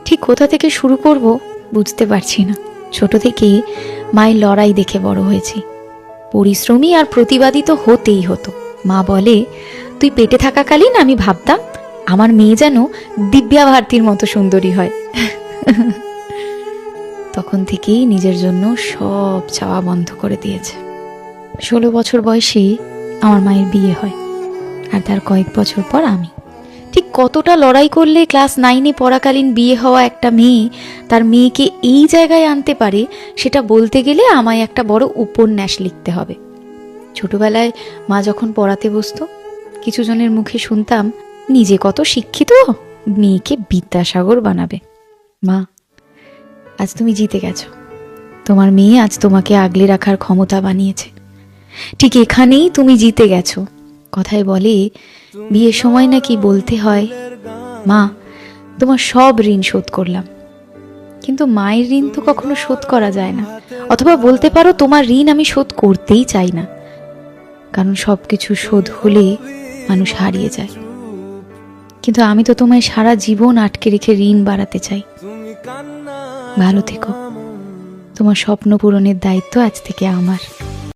ঠিক কোথা থেকে শুরু করব বুঝতে পারছি না। ছোট থেকেই মায়ের লড়াই দেখে বড় হয়েছি। পরিশ্রমী আর প্রতিবাদী তো হতেই হতো। মা বলে, তুই পেটে থাকাকালীন আমি ভাবতাম আমার মেয়ে যেন দিব্যা ভারতীর মতো সুন্দরী হয়। তখন থেকেই নিজের জন্য সব চাওয়া বন্ধ করে দিয়েছে। 16 বছর বয়সে আমার মায়ের বিয়ে হয়, আর তার কয়েক বছর পর আমি। ঠিক কতটা লড়াই করলে ক্লাস 9-এ পড়াকালীন বিয়ে হওয়া একটা মেয়ে তার মেয়েকে এই জায়গায় আনতে পারে, সেটা বলতে গেলে আমায় একটা বড় উপন্যাস লিখতে হবে। ছোটবেলায় মা যখন পড়াতে বসতো, কিছু জনের মুখে শুনতাম, নিজে কত শিক্ষিত, মেয়েকে বিদ্যাসাগর বানাবে। মা, আজ তুমি জিতে গেছো। তোমার মেয়ে আজ তোমাকে আগলে রাখার ক্ষমতা বানিয়েছে। ঠিক এখানেই তুমি জিতে গেছো। কথায় বলে, বিয়ের সময় নাকি বলতে হয়, মা, তোমার সব ঋণ শোধ করলাম। কিন্তু মায়ের ঋণ তো কখনো শোধ করা যায় না। অথবা বলতে পারো, তোমার ঋণ আমি শোধ করতেই চাই না, কারণ সবকিছু শোধ হলে মানুষ হারিয়ে যায়। কিন্তু আমি তো তোমায় সারা জীবন আটকে রেখে ঋণ বাড়াতে চাই। ভালো থেকো। তোমার স্বপ্ন পূরণের দায়িত্ব আজ থেকে আমার।